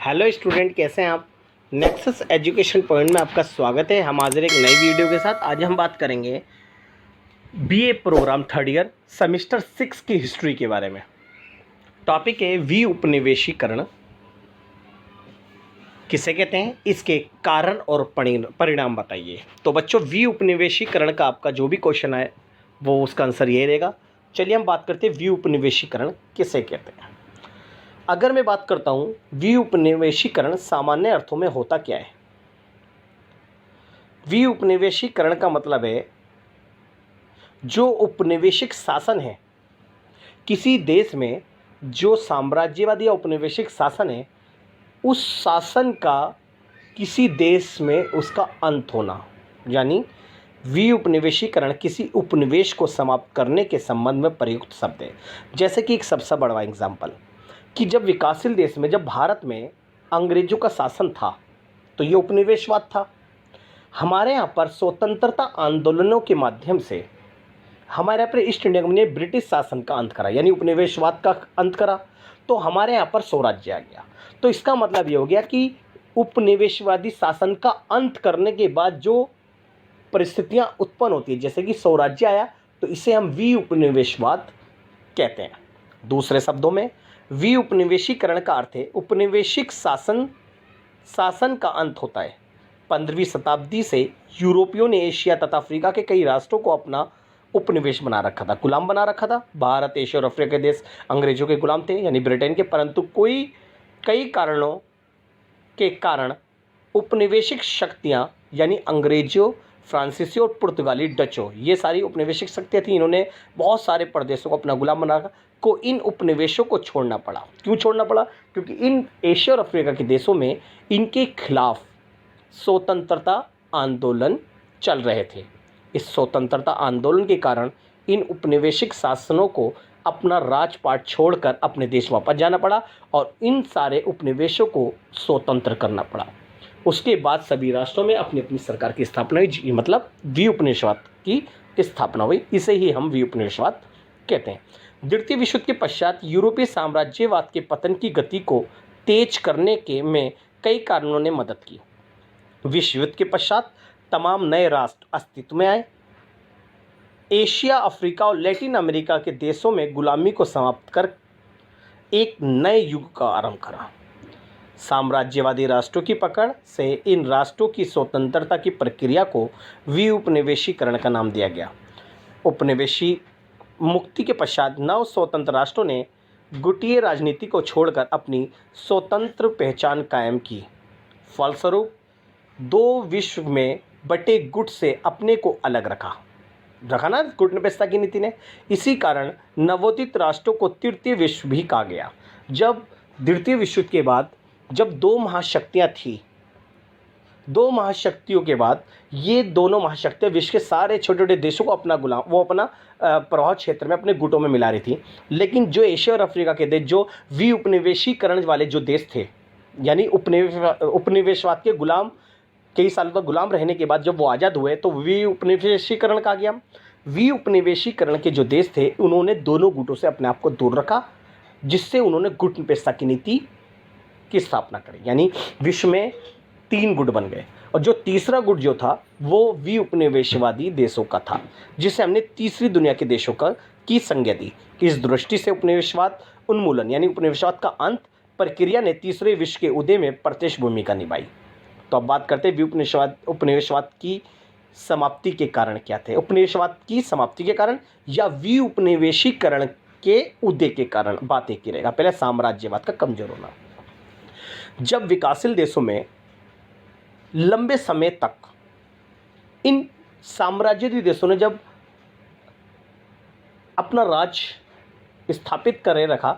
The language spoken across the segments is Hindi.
हेलो स्टूडेंट, कैसे हैं आप। नेक्सस एजुकेशन पॉइंट में आपका स्वागत है। हम हाजिर एक नई वीडियो के साथ। आज हम बात करेंगे BA programme third year semester 6 की हिस्ट्री के बारे में। टॉपिक है वी उपनिवेशीकरण किसे कहते हैं, इसके कारण और परिणाम बताइए। तो बच्चों, वी उपनिवेशीकरण का आपका जो भी क्वेश्चन है वो उसका आंसर ये रहेगा। चलिए हम बात करते हैं वी उपनिवेशीकरण किसे कहते हैं। अगर मैं बात करता हूँ वी उपनिवेशीकरण सामान्य अर्थों में होता क्या है। वी उपनिवेशीकरण का मतलब है जो उपनिवेशिक शासन है किसी देश में, जो साम्राज्यवादी या उपनिवेशिक शासन है, उस शासन का किसी देश में उसका अंत होना, यानी वी उपनिवेशीकरण किसी उपनिवेश को समाप्त करने के संबंध में प्रयुक्त शब्द है। जैसे कि एक सबसे बड़ा एग्जाम्पल कि जब विकासशील देश में, जब भारत में अंग्रेजों का शासन था तो ये उपनिवेशवाद था। हमारे यहाँ पर स्वतंत्रता आंदोलनों के माध्यम से हमारे यहाँ पर ईस्ट इंडिया कंपनी ने ब्रिटिश शासन का अंत करा, यानी उपनिवेशवाद का अंत करा, तो हमारे यहाँ पर स्वराज्य आ गया। तो इसका मतलब ये हो गया कि उपनिवेशवादी शासन का अंत करने के बाद जो परिस्थितियाँ उत्पन्न होती है, जैसे कि स्वराज्य आया, तो इसे हम वी उपनिवेशवाद कहते हैं। दूसरे शब्दों में वी उपनिवेशीकरण का अर्थ है उपनिवेशिक शासन का अंत होता है। 15वीं शताब्दी से यूरोपियों ने एशिया तथा अफ्रीका के कई राष्ट्रों को अपना उपनिवेश बना रखा था, गुलाम बना रखा था। भारत, एशिया और अफ्रीका के देश अंग्रेजों के गुलाम थे, यानी ब्रिटेन के, परंतु कई कारणों के कारण उपनिवेशिक शक्तियाँ यानी अंग्रेजों, फ्रांसीसी और पुर्तगाली, डचों, ये सारी उपनिवेशिक शक्तियाँ थी। इन्होंने बहुत सारे प्रदेशों को अपना गुलाम बना को इन उपनिवेशों को छोड़ना पड़ा। क्यों छोड़ना पड़ा? क्योंकि इन एशिया और अफ्रीका के देशों में इनके खिलाफ स्वतंत्रता आंदोलन चल रहे थे। इस स्वतंत्रता आंदोलन के कारण इन उपनिवेशिक शासनों को अपना राजपाट छोड़कर अपने देश वापस जाना पड़ा और इन सारे उपनिवेशों को स्वतंत्र करना पड़ा। उसके बाद सभी राष्ट्रों में अपनी अपनी सरकार की स्थापना हुई, मतलब वी उपनिवेशवाद की स्थापना हुई। इसे ही हम वी उपनिवेशवाद कहते हैं। द्वितीय विश्व युद्ध के पश्चात यूरोपीय साम्राज्यवाद के पतन की गति को तेज करने के में कई कारणों ने मदद की। विश्व युद्ध के पश्चात तमाम नए राष्ट्र अस्तित्व में आए। एशिया, अफ्रीका और लैटिन अमेरिका के देशों में गुलामी को समाप्त कर एक नए युग का आरंभ करा। साम्राज्यवादी राष्ट्रों की पकड़ से इन राष्ट्रों की स्वतंत्रता की प्रक्रिया को वी उपनिवेशीकरण का नाम दिया गया। उपनिवेशी मुक्ति के पश्चात नव स्वतंत्र राष्ट्रों ने गुटीय राजनीति को छोड़कर अपनी स्वतंत्र पहचान कायम की। फलस्वरूप दो विश्व में बटे गुट से अपने को अलग रखा ना गुटनिरपेक्षता की नीति ने। इसी कारण नवोदित राष्ट्रों को तृतीय विश्व भी कहा गया। जब द्वितीय विश्व युद्ध के बाद जब दो महाशक्तियाँ थी, दो महाशक्तियों के बाद ये दोनों महाशक्तियाँ विश्व के सारे छोटे छोटे देशों को अपना अपना प्रभाव क्षेत्र में अपने गुटों में मिला रही थी। लेकिन जो एशिया और अफ्रीका के देश, जो वी उपनिवेशीकरण वाले जो देश थे, यानी उपनिवेशवाद के गुलाम, कई सालों तक गुलाम रहने के बाद जब वो आज़ाद हुए तो वी उपनिवेशीकरण कहा गया। वी उपनिवेशीकरण के जो देश थे उन्होंने दोनों गुटों से अपने आप को दूर रखा, जिससे उन्होंने गुट निरपेक्षता की नीति की स्थापना करी, यानी विश्व में 3 गुट बन गए। और जो तीसरा गुट जो था वो वी उपनिवेशवादी देशों का था, जिसे हमने तीसरी दुनिया के देशों की संज्ञा दी। इस दृष्टि से उपनिवेशवाद उन्मूलन यानी उपनिवेशवाद का अंत प्रक्रिया ने तीसरे विश्व के उदय में प्रत्यक्ष भूमिका निभाई। तो अब बात करते हैं वी उपनिवेशवाद की समाप्ति के कारण क्या थे। उपनिवेशवाद की समाप्ति के कारण या वी उपनिवेशीकरण के उदय के कारण बात एक ही रहेगा। पहले साम्राज्यवाद का कमजोर होना। जब विकासशील देशों में लंबे समय तक इन साम्राज्यवादी देशों ने जब अपना राज स्थापित करे रखा,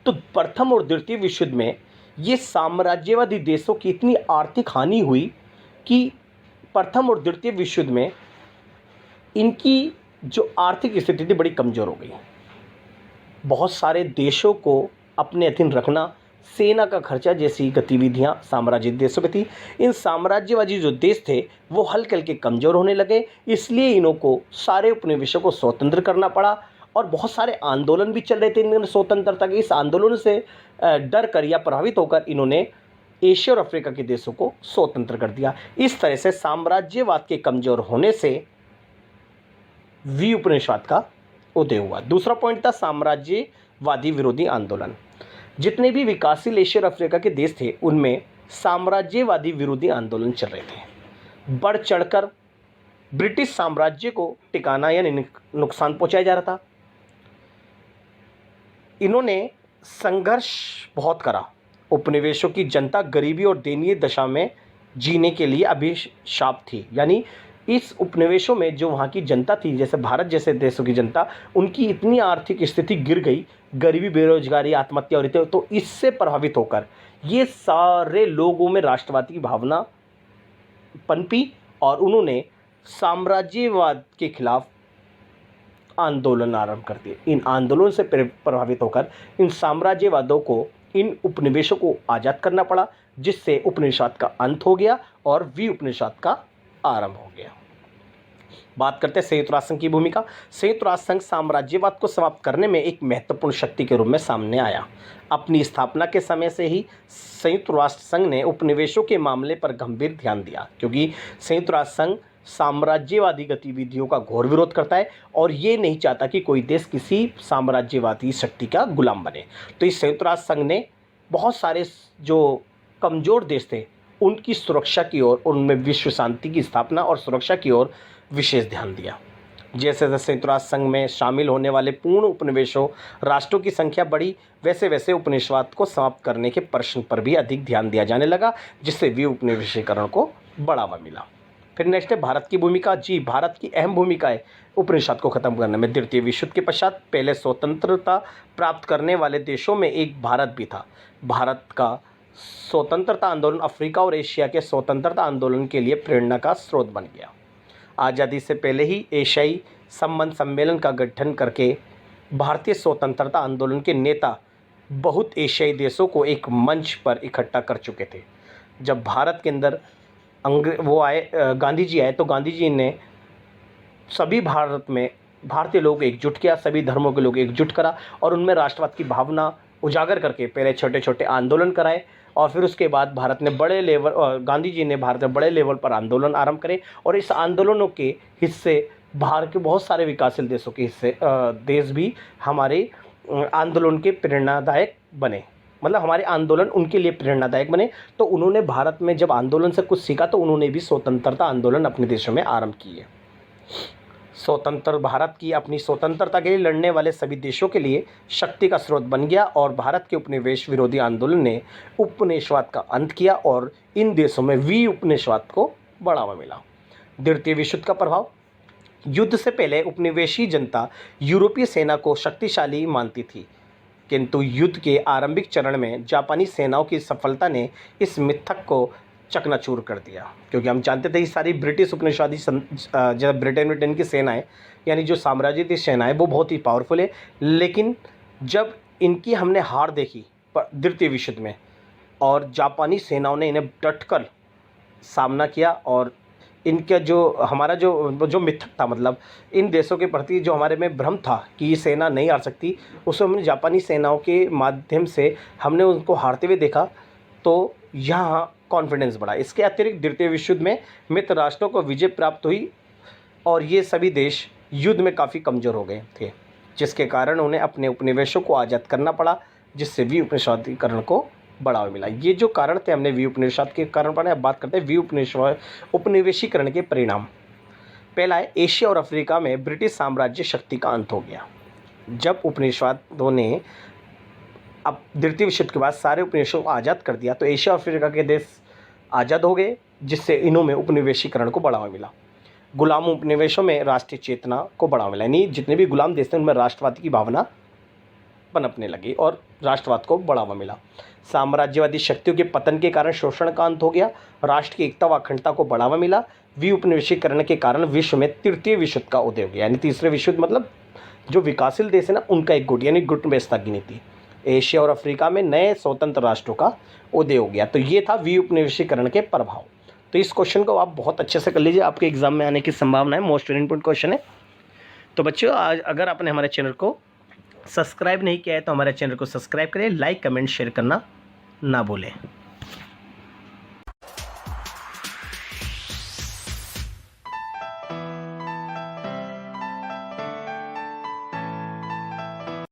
तो प्रथम और द्वितीय विश्व युद्ध में ये साम्राज्यवादी देशों की इतनी आर्थिक हानि हुई कि प्रथम और द्वितीय विश्व युद्ध में इनकी जो आर्थिक स्थिति थी बड़ी कमज़ोर हो गई। बहुत सारे देशों को अपने अधीन रखना, सेना का खर्चा जैसी गतिविधियां साम्राज्यवादी देशों में थी। इन साम्राज्यवादी जो देश थे वो हल्के हल्के कमज़ोर होने लगे, इसलिए इन्हों को सारे उपनिवेशों को स्वतंत्र करना पड़ा। और बहुत सारे आंदोलन भी चल रहे थे इन स्वतंत्रता के। इस आंदोलन से डर कर या प्रभावित होकर इन्होंने एशिया और अफ्रीका के देशों को स्वतंत्र कर दिया। इस तरह से साम्राज्यवाद के कमजोर होने से वी उपनिवेशवाद का उदय हुआ। दूसरा पॉइंट था साम्राज्यवादी विरोधी आंदोलन। जितने भी विकासशील एशिया और अफ्रीका के देश थे उनमें साम्राज्यवादी विरोधी आंदोलन चल रहे थे। बढ़ चढ़कर ब्रिटिश साम्राज्य को टिकाना यानी नुकसान पहुंचाया जा रहा था। इन्होंने संघर्ष बहुत करा। उपनिवेशों की जनता गरीबी और दयनीय दशा में जीने के लिए अभिशाप थी। यानी इस उपनिवेशों में जो वहाँ की जनता थी, जैसे भारत जैसे देशों की जनता, उनकी इतनी आर्थिक स्थिति गिर गई, गरीबी, बेरोजगारी, आत्महत्या हो रही थी, तो इससे प्रभावित होकर ये सारे लोगों में राष्ट्रवाद की भावना पनपी और उन्होंने साम्राज्यवाद के खिलाफ आंदोलन आरंभ कर दिए। इन आंदोलन से प्रभावित होकर इन साम्राज्यवादों को, इन उपनिवेशों को आज़ाद करना पड़ा, जिससे उपनिवेशवाद का अंत हो गया और वी उपनिवेशवाद का आरंभ हो गया। बात करते हैं संयुक्त राष्ट्र संघ की भूमिका। संयुक्त राष्ट्र संघ साम्राज्यवाद को समाप्त करने में एक महत्वपूर्ण शक्ति के रूप में सामने आया। अपनी स्थापना के समय से ही संयुक्त राष्ट्र संघ ने उपनिवेशों के मामले पर गंभीर ध्यान दिया, क्योंकि संयुक्त राष्ट्र संघ साम्राज्यवादी गतिविधियों का घोर विरोध करता है और ये नहीं चाहता कि कोई देश किसी साम्राज्यवादी शक्ति का गुलाम बने। तो इस संयुक्त राष्ट्र संघ ने बहुत सारे जो कमज़ोर देश थे उनकी सुरक्षा की ओर, उनमें विश्व शांति की स्थापना और सुरक्षा की ओर विशेष ध्यान दिया। जैसे जैसे संयुक्त राष्ट्र संघ में शामिल होने वाले पूर्ण उपनिवेशों राष्ट्रों की संख्या बढ़ी, वैसे वैसे उपनिवेशवाद को समाप्त करने के प्रश्न पर भी अधिक ध्यान दिया जाने लगा, जिससे वी उपनिवेशीकरण को बढ़ावा मिला। फिर नेक्स्ट है भारत की भूमिका। जी, भारत की अहम भूमिका है उपनिवेशवाद को खत्म करने में। द्वितीय विश्व युद्ध के पश्चात पहले स्वतंत्रता प्राप्त करने वाले देशों में एक भारत भी था। भारत का स्वतंत्रता आंदोलन अफ्रीका और एशिया के स्वतंत्रता आंदोलन के लिए प्रेरणा का स्रोत बन गया। आज़ादी से पहले ही एशियाई संबंध सम्मेलन का गठन करके भारतीय स्वतंत्रता आंदोलन के नेता बहुत एशियाई देशों को एक मंच पर इकट्ठा कर चुके थे। जब भारत के अंदर गांधी जी आए, तो गांधी जी ने सभी भारत में भारतीय लोग एकजुट किया, सभी धर्मों के लोग एकजुट करा और उनमें राष्ट्रवाद की भावना उजागर करके पहले छोटे छोटे आंदोलन कराए और फिर उसके बाद भारत ने गांधी जी ने भारत में बड़े लेवल पर आंदोलन आरंभ करे और इस आंदोलनों के हिस्से भारत के बहुत सारे विकासशील देशों के हिस्से देश भी हमारे आंदोलन के प्रेरणादायक बने। मतलब हमारे आंदोलन उनके लिए प्रेरणादायक बने। तो उन्होंने भारत में जब आंदोलन से कुछ सीखा तो उन्होंने भी स्वतंत्रता आंदोलन अपने देशों में आरंभ किए। स्वतंत्र भारत की अपनी स्वतंत्रता के लिए लड़ने वाले सभी देशों के लिए शक्ति का स्रोत बन गया और भारत के उपनिवेश विरोधी आंदोलन ने उपनिवेशवाद का अंत किया और इन देशों में वी उपनिवेशवाद को बढ़ावा मिला। द्वितीय विश्व युद्ध का प्रभाव। युद्ध से पहले उपनिवेशी जनता यूरोपीय सेना को शक्तिशाली मानती थी, किंतु युद्ध के आरंभिक चरण में जापानी सेनाओं की सफलता ने इस मिथक को चकनाचूर कर दिया, क्योंकि हम जानते थे कि सारी ब्रिटिश उपनिवेशवादी जब ब्रिटेन की सेनाएं यानी जो साम्राज्यवादी सेनाएं वो बहुत ही पावरफुल है, लेकिन जब इनकी हमने हार देखी द्वितीय विश्व युद्ध में और जापानी सेनाओं ने इन्हें डटकर सामना किया और इनका जो हमारा जो मिथक था, मतलब इन देशों के प्रति जो हमारे में भ्रम था कि ये सेना नहीं हार सकती, उसमें हमने जापानी सेनाओं के माध्यम से हमने उनको हारते हुए देखा तो यहाँ कॉन्फिडेंस बढ़ा। इसके अतिरिक्त द्वितीय विश्व युद्ध में मित्र राष्ट्रों को विजय प्राप्त हुई और ये सभी देश युद्ध में काफ़ी कमज़ोर हो गए थे, जिसके कारण उन्हें अपने उपनिवेशों को आज़ाद करना पड़ा, जिससे वी उपनिवेशीकरण को बढ़ावा मिला। ये जो कारण थे हमने वी उपनिवेशवाद के कारण पढ़े। अब बात करते हैं वी उपनिवेशीकरण के परिणाम। पहला है एशिया और अफ्रीका में ब्रिटिश साम्राज्य शक्ति का अंत हो गया। जब उपनिवेशवादियों ने अब द्वितीय विश्व युद्ध के बाद सारे उपनिवेशों को आज़ाद कर दिया तो एशिया और अफ्रीका के देश आज़ाद हो गए, जिससे इन्हों में उपनिवेशीकरण को बढ़ावा मिला। गुलाम उपनिवेशों में राष्ट्रीय चेतना को बढ़ावा मिला, यानी जितने भी गुलाम देश थे उनमें राष्ट्रवाद की भावना पनपने लगी और राष्ट्रवाद को बढ़ावा मिला। साम्राज्यवादी शक्तियों के पतन के कारण शोषण का अंत हो गया, राष्ट्र की एकता व अखंडता को बढ़ावा मिला। वी उपनिवेशीकरण के कारण विश्व में तृतीय विश्व युद्ध का उदय हो गया, यानी तीसरे विश्व युद्ध मतलब जो विकासशील देश है ना उनका एक गुट, यानी गुट में स्थगित नीति। एशिया और अफ्रीका में नए स्वतंत्र राष्ट्रों का उदय हो गया। तो ये था वी उपनिवेशीकरण के प्रभाव। तो इस क्वेश्चन को आप बहुत अच्छे से कर लीजिए, आपके एग्जाम में आने की संभावना है, मोस्ट इम्पोर्टेंट क्वेश्चन है। तो बच्चों आज अगर आपने हमारे चैनल को सब्सक्राइब नहीं किया है तो हमारे चैनल को सब्सक्राइब करें, लाइक कमेंट शेयर करना ना भूलें।